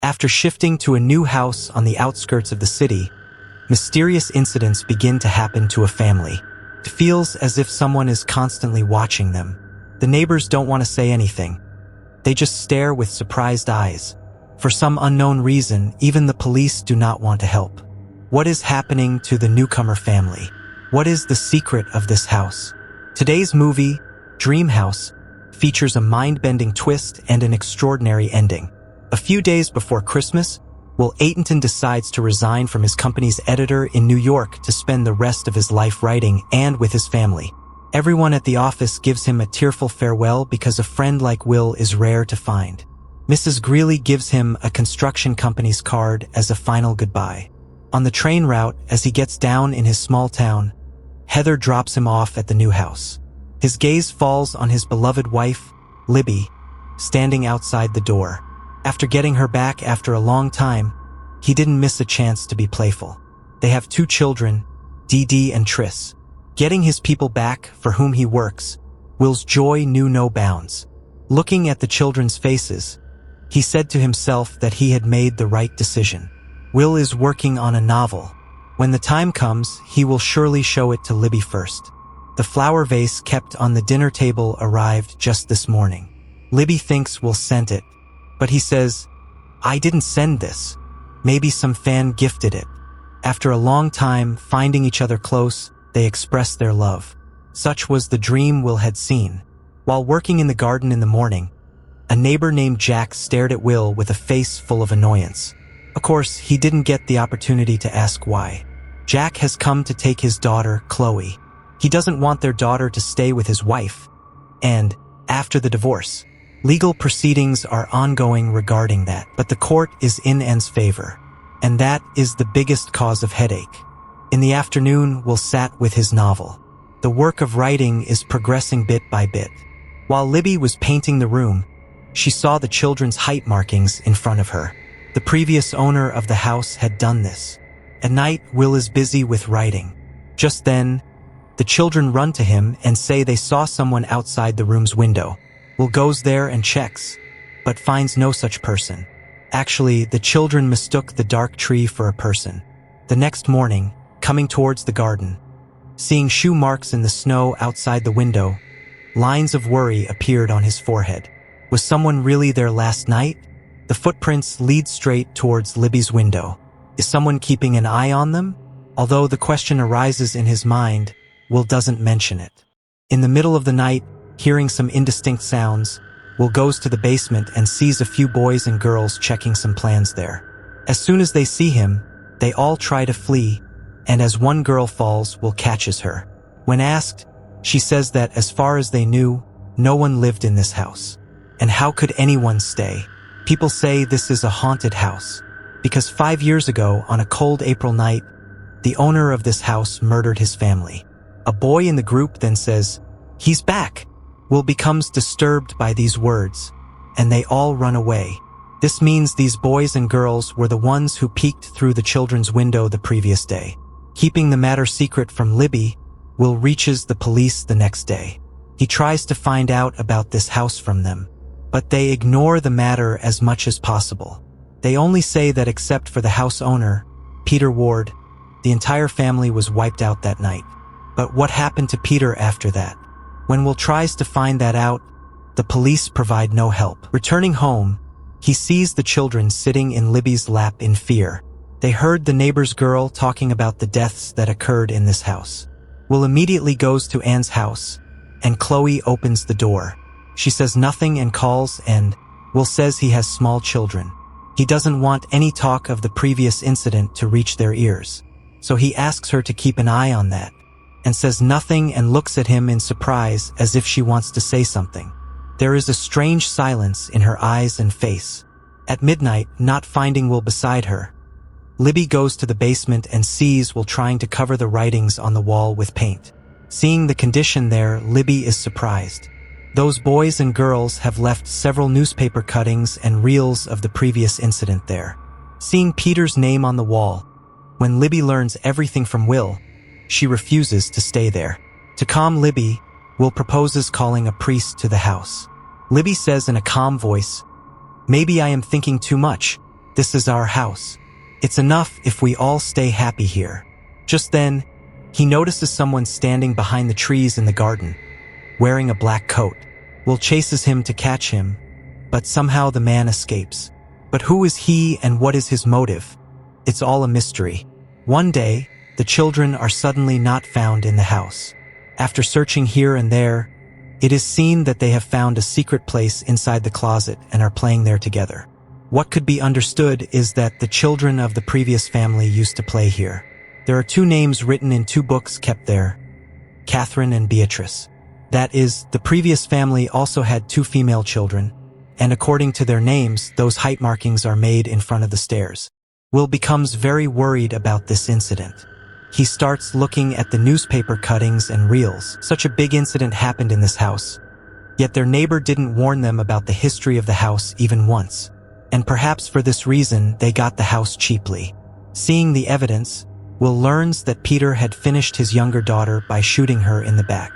After shifting to a new house on the outskirts of the city, mysterious incidents begin to happen to a family. It feels as if someone is constantly watching them. The neighbors don't want to say anything. They just stare with surprised eyes. For some unknown reason, even the police do not want to help. What is happening to the newcomer family? What is the secret of this house? Today's movie, Dream House, features a mind-bending twist and an extraordinary ending. A few days before Christmas, Will Atenton decides to resign from his company's editor in New York to spend the rest of his life writing and with his family. Everyone at the office gives him a tearful farewell because a friend like Will is rare to find. Mrs. Greeley gives him a construction company's card as a final goodbye. On the train route, as he gets down in his small town, Heather drops him off at the new house. His gaze falls on his beloved wife, Libby, standing outside the door. After getting her back after a long time, he didn't miss a chance to be playful. They have 2 children, Dee Dee and Tris. Getting his people back for whom he works, Will's joy knew no bounds. Looking at the children's faces, he said to himself that he had made the right decision. Will is working on a novel. When the time comes, he will surely show it to Libby first. The flower vase kept on the dinner table arrived just this morning. Libby thinks Will sent it, but he says, "I didn't send this. Maybe some fan gifted it." After a long time finding each other close, they express their love. Such was the dream Will had seen. While working in the garden in the morning, a neighbor named Jack stared at Will with a face full of annoyance. Of course, he didn't get the opportunity to ask why. Jack has come to take his daughter, Chloe. He doesn't want their daughter to stay with his wife. And, after the divorce, legal proceedings are ongoing regarding that, but the court is in Ann's favor. And that is the biggest cause of headache. In the afternoon, Will sat with his novel. The work of writing is progressing bit by bit. While Libby was painting the room, she saw the children's height markings in front of her. The previous owner of the house had done this. At night, Will is busy with writing. Just then, the children run to him and say they saw someone outside the room's window. Will goes there and checks, but finds no such person. Actually, the children mistook the dark tree for a person. The next morning, coming towards the garden, seeing shoe marks in the snow outside the window, lines of worry appeared on his forehead. Was someone really there last night? The footprints lead straight towards Libby's window. Is someone keeping an eye on them? Although the question arises in his mind, Will doesn't mention it. In the middle of the night, hearing some indistinct sounds, Will goes to the basement and sees a few boys and girls checking some plans there. As soon as they see him, they all try to flee, and as one girl falls, Will catches her. When asked, she says that as far as they knew, no one lived in this house. And how could anyone stay? People say this is a haunted house, because 5 years ago, on a cold April night, the owner of this house murdered his family. A boy in the group then says, "He's back." Will becomes disturbed by these words, and they all run away. This means these boys and girls were the ones who peeked through the children's window the previous day. Keeping the matter secret from Libby, Will reaches the police the next day. He tries to find out about this house from them, but they ignore the matter as much as possible. They only say that except for the house owner, Peter Ward, the entire family was wiped out that night. But what happened to Peter after that? When Will tries to find that out, the police provide no help. Returning home, he sees the children sitting in Libby's lap in fear. They heard the neighbor's girl talking about the deaths that occurred in this house. Will immediately goes to Anne's house, and Chloe opens the door. She says nothing and calls, and Will says he has small children. He doesn't want any talk of the previous incident to reach their ears, so he asks her to keep an eye on that, and says nothing and looks at him in surprise as if she wants to say something. There is a strange silence in her eyes and face. At midnight, not finding Will beside her, Libby goes to the basement and sees Will trying to cover the writings on the wall with paint. Seeing the condition there, Libby is surprised. Those boys and girls have left several newspaper cuttings and reels of the previous incident there. Seeing Peter's name on the wall, when Libby learns everything from Will, she refuses to stay there. To calm Libby, Will proposes calling a priest to the house. Libby says in a calm voice, "Maybe I am thinking too much. This is our house. It's enough if we all stay happy here. Just then, he notices someone standing behind the trees in the garden, wearing a black coat. Will chases him to catch him, but somehow the man escapes. But who is he and what is his motive? It's all a mystery. One day, the children are suddenly not found in the house. After searching here and there, it is seen that they have found a secret place inside the closet and are playing there together. What could be understood is that the children of the previous family used to play here. There are 2 names written in 2 books kept there, Catherine and Beatrice. That is, the previous family also had 2 female children, and according to their names, those height markings are made in front of the stairs. Will becomes very worried about this incident. He starts looking at the newspaper cuttings and reels. Such a big incident happened in this house. Yet their neighbor didn't warn them about the history of the house even once. And perhaps for this reason, they got the house cheaply. Seeing the evidence, Will learns that Peter had finished his younger daughter by shooting her in the back.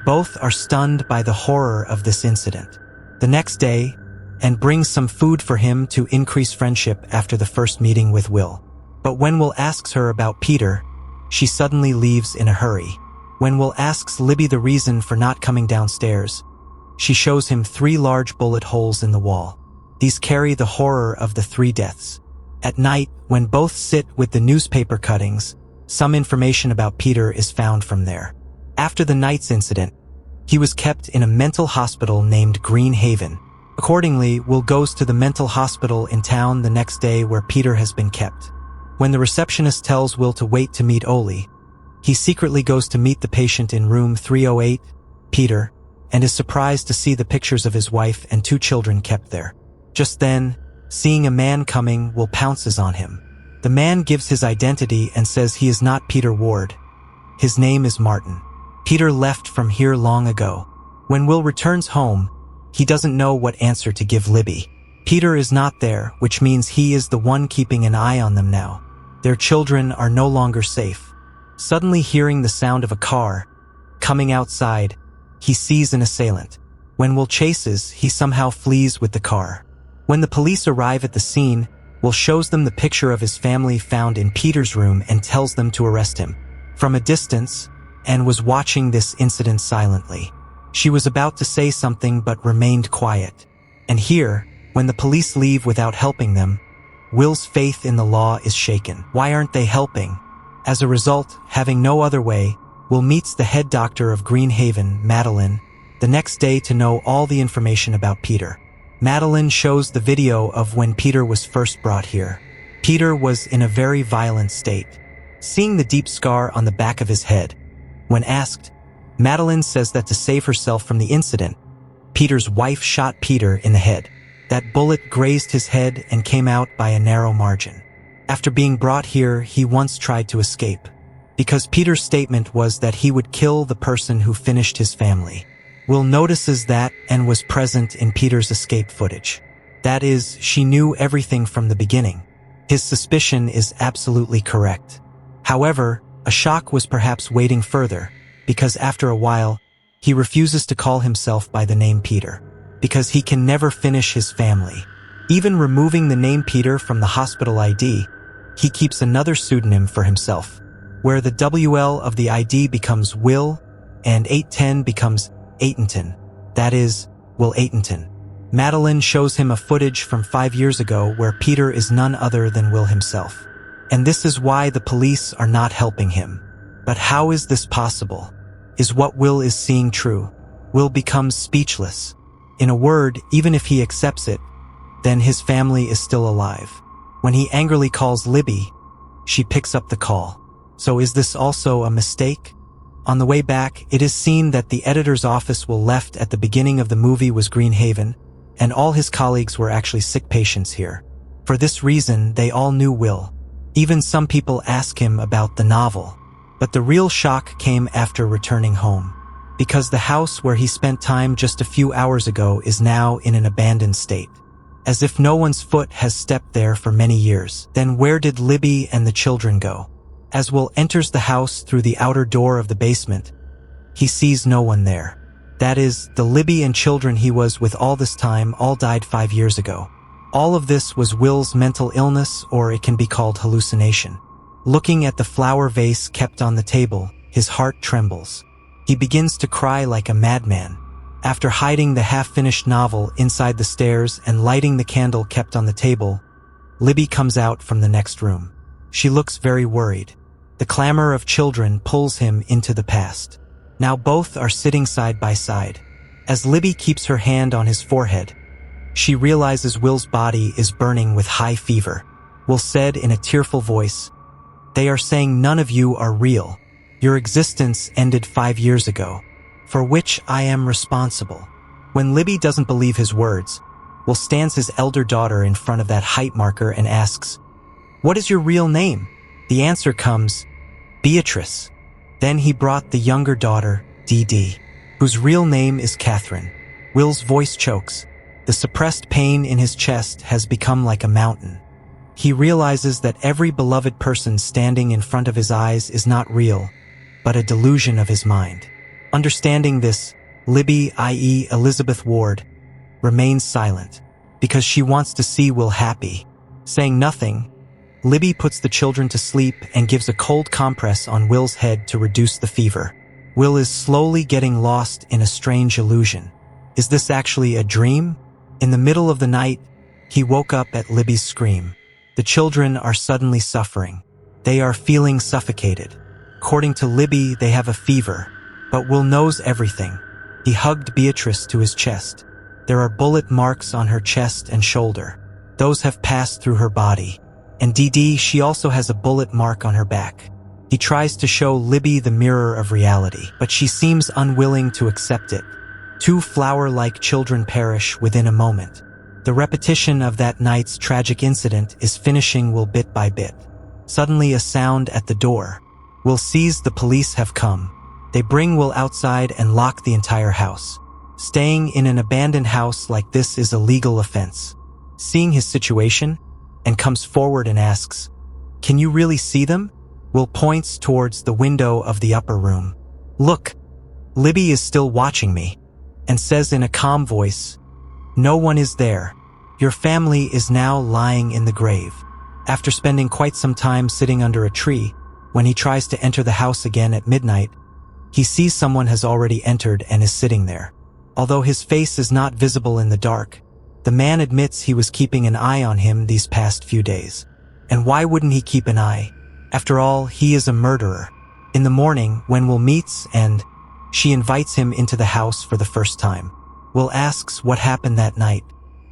Both are stunned by the horror of this incident. The next day, and brings some food for him to increase friendship after the first meeting with Will. But when Will asks her about Peter, she suddenly leaves in a hurry. When Will asks Libby the reason for not coming downstairs, she shows him 3 large bullet holes in the wall. These carry the horror of the 3 deaths. At night, when both sit with the newspaper cuttings, some information about Peter is found from there. After the night's incident, he was kept in a mental hospital named Green Haven. Accordingly, Will goes to the mental hospital in town the next day where Peter has been kept. When the receptionist tells Will to wait to meet Oli, he secretly goes to meet the patient in room 308, Peter, and is surprised to see the pictures of his wife and 2 children kept there. Just then, seeing a man coming, Will pounces on him. The man gives his identity and says he is not Peter Ward. His name is Martin. Peter left from here long ago. When Will returns home, he doesn't know what answer to give Libby. Peter is not there, which means he is the one keeping an eye on them now. Their children are no longer safe. Suddenly hearing the sound of a car coming outside, he sees an assailant. When Will chases, he somehow flees with the car. When the police arrive at the scene, Will shows them the picture of his family found in Peter's room and tells them to arrest him. From a distance, Anne was watching this incident silently. She was about to say something but remained quiet. And here, when the police leave without helping them, Will's faith in the law is shaken. Why aren't they helping? As a result, having no other way, Will meets the head doctor of Green Haven, Madeline, the next day to know all the information about Peter. Madeline shows the video of when Peter was first brought here. Peter was in a very violent state. Seeing the deep scar on the back of his head, when asked, Madeline says that to save herself from the incident, Peter's wife shot Peter in the head. That bullet grazed his head and came out by a narrow margin. After being brought here, he once tried to escape, because Peter's statement was that he would kill the person who finished his family. Will notices that and was present in Peter's escape footage. That is, she knew everything from the beginning. His suspicion is absolutely correct. However, a shock was perhaps waiting further, because after a while, he refuses to call himself by the name Peter, because he can never finish his family. Even removing the name Peter from the hospital ID, he keeps another pseudonym for himself, where the WL of the ID becomes Will, and 810 becomes Aitonton, that is, Will Aitonton. Madeline shows him a footage from 5 years ago where Peter is none other than Will himself. And this is why the police are not helping him. But how is this possible? Is what Will is seeing true? Will becomes speechless. In a word, even if he accepts it, then his family is still alive. When he angrily calls Libby, she picks up the call. So is this also a mistake? On the way back, it is seen that the editor's office Will left at the beginning of the movie was Green Haven, and all his colleagues were actually sick patients here. For this reason, they all knew Will. Even some people ask him about the novel. But the real shock came after returning home, because the house where he spent time just a few hours ago is now in an abandoned state, as if no one's foot has stepped there for many years. Then where did Libby and the children go? As Will enters the house through the outer door of the basement, he sees no one there. That is, the Libby and children he was with all this time all died 5 years ago. All of this was Will's mental illness, or it can be called hallucination. Looking at the flower vase kept on the table, his heart trembles. He begins to cry like a madman. After hiding the half-finished novel inside the stairs and lighting the candle kept on the table, Libby comes out from the next room. She looks very worried. The clamor of children pulls him into the past. Now both are sitting side by side. As Libby keeps her hand on his forehead, she realizes Will's body is burning with high fever. Will said in a tearful voice, "They are saying none of you are real. Your existence ended 5 years ago, for which I am responsible." When Libby doesn't believe his words, Will stands his elder daughter in front of that height marker and asks, "What is your real name?" The answer comes, "Beatrice." Then he brought the younger daughter, Dee Dee, whose real name is Catherine. Will's voice chokes. The suppressed pain in his chest has become like a mountain. He realizes that every beloved person standing in front of his eyes is not real, but a delusion of his mind. Understanding this, Libby, i.e. Elizabeth Ward, remains silent, because she wants to see Will happy. Saying nothing, Libby puts the children to sleep and gives a cold compress on Will's head to reduce the fever. Will is slowly getting lost in a strange illusion. Is this actually a dream? In the middle of the night, he woke up at Libby's scream. The children are suddenly suffering. They are feeling suffocated. According to Libby, they have a fever, but Will knows everything. He hugged Beatrice to his chest. There are bullet marks on her chest and shoulder. Those have passed through her body. And Dee Dee, she also has a bullet mark on her back. He tries to show Libby the mirror of reality, but she seems unwilling to accept it. 2 flower-like children perish within a moment. The repetition of that night's tragic incident is finishing Will bit by bit. Suddenly a sound at the door. Will sees the police have come. They bring Will outside and lock the entire house. Staying in an abandoned house like this is a legal offense. Seeing his situation, and comes forward and asks, "Can you really see them?" Will points towards the window of the upper room. "Look, Libby is still watching me," and says in a calm voice, "No one is there. Your family is now lying in the grave." After spending quite some time sitting under a tree, when he tries to enter the house again at midnight, he sees someone has already entered and is sitting there. Although his face is not visible in the dark, the man admits he was keeping an eye on him these past few days. And why wouldn't he keep an eye? After all, he is a murderer. In the morning, when Will meets and she invites him into the house for the first time, Will asks what happened that night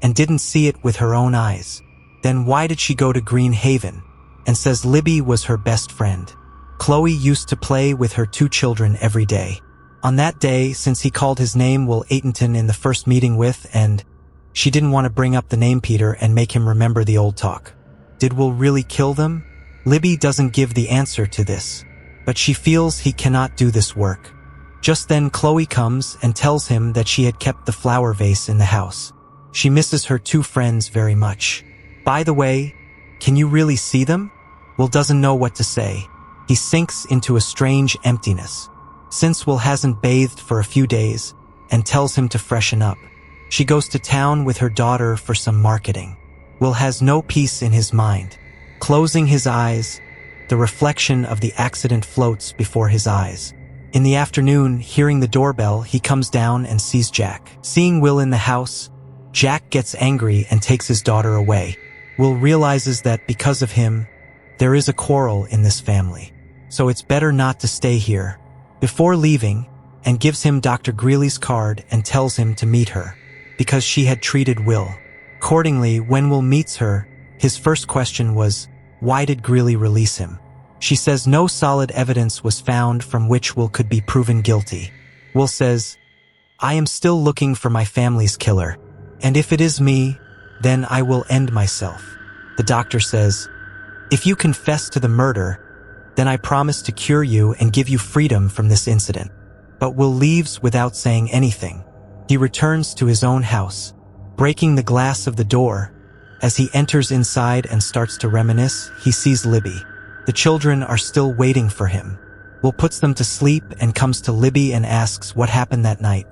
and didn't see it with her own eyes. Then why did she go to Green Haven? And says Libby was her best friend. Chloe used to play with her 2 children every day. On that day, since he called his name Will Aitonton in the first meeting with, and she didn't want to bring up the name Peter and make him remember the old talk. Did Will really kill them? Libby doesn't give the answer to this, but she feels he cannot do this work. Just then Chloe comes and tells him that she had kept the flower vase in the house. She misses her 2 friends very much. "By the way, can you really see them?" Will doesn't know what to say. He sinks into a strange emptiness. Since Will hasn't bathed for a few days and tells him to freshen up, she goes to town with her daughter for some marketing. Will has no peace in his mind. Closing his eyes, the reflection of the accident floats before his eyes. In the afternoon, hearing the doorbell, he comes down and sees Jack. Seeing Will in the house, Jack gets angry and takes his daughter away. Will realizes that because of him, there is a quarrel in this family, so it's better not to stay here. Before leaving, and gives him Dr. Greeley's card and tells him to meet her, because she had treated Will. Accordingly, when Will meets her, his first question was, why did Greeley release him? She says no solid evidence was found from which Will could be proven guilty. Will says, "I am still looking for my family's killer, and if it is me, then I will end myself." The doctor says, "If you confess to the murder, then I promise to cure you and give you freedom from this incident." But Will leaves without saying anything. He returns to his own house, breaking the glass of the door. As he enters inside and starts to reminisce, he sees Libby. The children are still waiting for him. Will puts them to sleep and comes to Libby and asks what happened that night,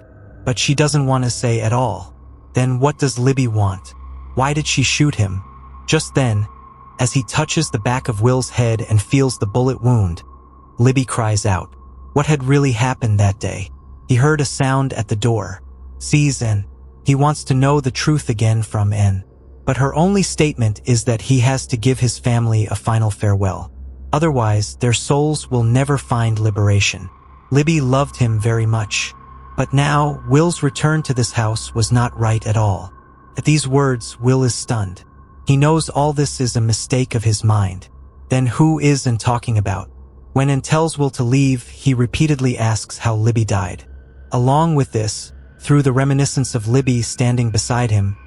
but she doesn't want to say at all. Then what does Libby want? Why did she shoot him? Just then, as he touches the back of Will's head and feels the bullet wound, Libby cries out. What had really happened that day? He heard a sound at the door. Sees Anne. He wants to know the truth again from Anne. But her only statement is that he has to give his family a final farewell. Otherwise, their souls will never find liberation. Libby loved him very much. But now, Will's return to this house was not right at all. At these words, Will is stunned. He knows all this is a mistake of his mind. Then who is Anne talking about? When Anne tells Will to leave, he repeatedly asks how Libby died. Along with this, through the reminiscence of Libby standing beside him,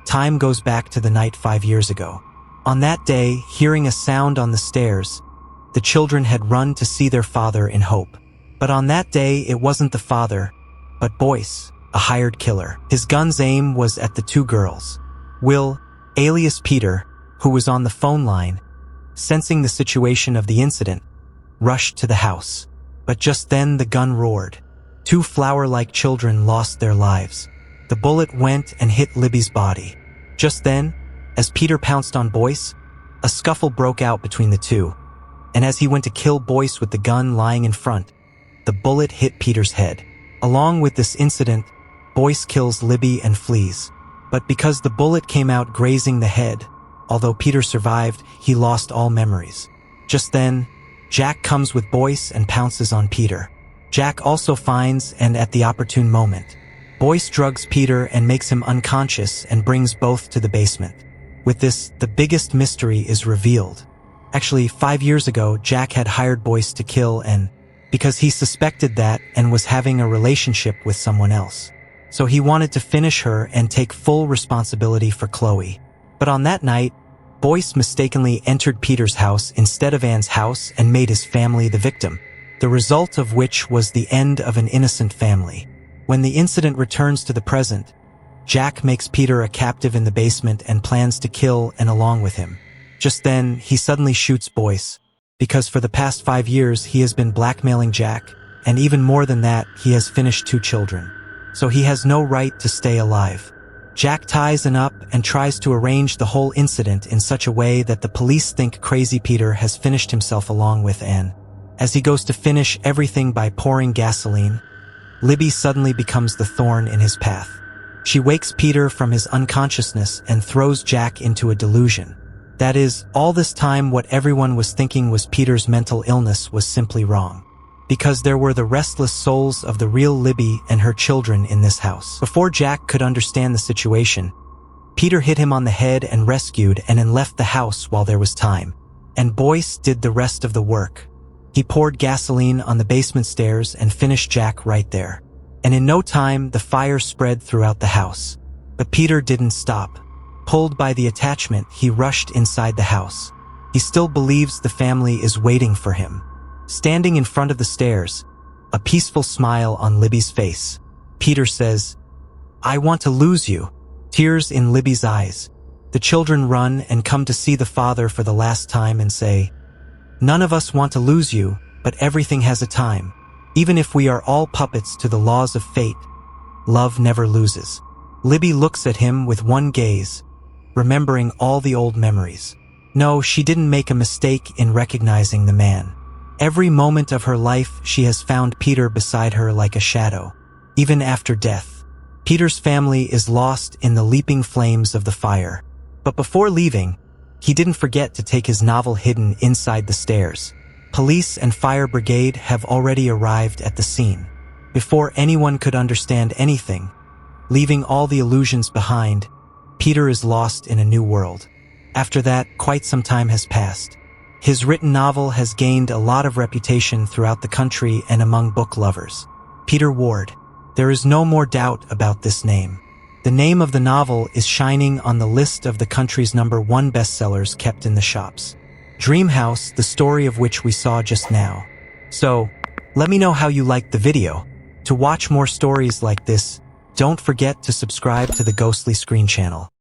time goes back to the night 5 years ago. On that day, hearing a sound on the stairs, the children had run to see their father in hope. But on that day, it wasn't the father, but Boyce, a hired killer. His gun's aim was at the two girls. Will, alias Peter, who was on the phone line, sensing the situation of the incident, rushed to the house. But just then the gun roared. Two flower-like children lost their lives. The bullet went and hit Libby's body. Just then, as Peter pounced on Boyce, a scuffle broke out between the two, and as he went to kill Boyce with the gun lying in front, the bullet hit Peter's head. Along with this incident, Boyce kills Libby and flees. But because the bullet came out grazing the head, although Peter survived, he lost all memories. Just then, Jack comes with Boyce and pounces on Peter. Jack also finds and at the opportune moment. Boyce drugs Peter and makes him unconscious and brings both to the basement. With this, the biggest mystery is revealed. Actually, 5 years ago, Jack had hired Boyce to kill Anne because he suspected that Anne was having a relationship with someone else. So he wanted to finish her and take full responsibility for Chloe. But on that night, Boyce mistakenly entered Peter's house instead of Anne's house and made his family the victim, the result of which was the end of an innocent family. When the incident returns to the present, Jack makes Peter a captive in the basement and plans to kill Anne along with him. Just then, he suddenly shoots Boyce, because for the past 5 years he has been blackmailing Jack, and even more than that, he has finished 2 children. So he has no right to stay alive. Jack ties Anne up and tries to arrange the whole incident in such a way that the police think crazy Peter has finished himself along with Anne. As he goes to finish everything by pouring gasoline, Libby suddenly becomes the thorn in his path. She wakes Peter from his unconsciousness and throws Jack into a delusion. That is, all this time what everyone was thinking was Peter's mental illness was simply wrong. Because there were the restless souls of the real Libby and her children in this house. Before Jack could understand the situation, Peter hit him on the head and rescued and then left the house while there was time. And Boyce did the rest of the work. He poured gasoline on the basement stairs and finished Jack right there. And in no time, the fire spread throughout the house. But Peter didn't stop. Pulled by the attachment, he rushed inside the house. He still believes the family is waiting for him. Standing in front of the stairs, a peaceful smile on Libby's face, Peter says, "I want to lose you." Tears in Libby's eyes. The children run and come to see the father for the last time and say, "None of us want to lose you, but everything has a time. Even if we are all puppets to the laws of fate, love never loses." Libby looks at him with one gaze, remembering all the old memories. No, she didn't make a mistake in recognizing the man. Every moment of her life, she has found Peter beside her like a shadow, even after death. Peter's family is lost in the leaping flames of the fire. But before leaving, he didn't forget to take his novel hidden inside the stairs. Police and fire brigade have already arrived at the scene. Before anyone could understand anything, leaving all the illusions behind, Peter is lost in a new world. After that, quite some time has passed. His written novel has gained a lot of reputation throughout the country and among book lovers. Peter Ward. There is no more doubt about this name. The name of the novel is shining on the list of the country's #1 bestsellers kept in the shops. Dream House, the story of which we saw just now. So, let me know how you liked the video. To watch more stories like this, don't forget to subscribe to the Ghostly Screen channel.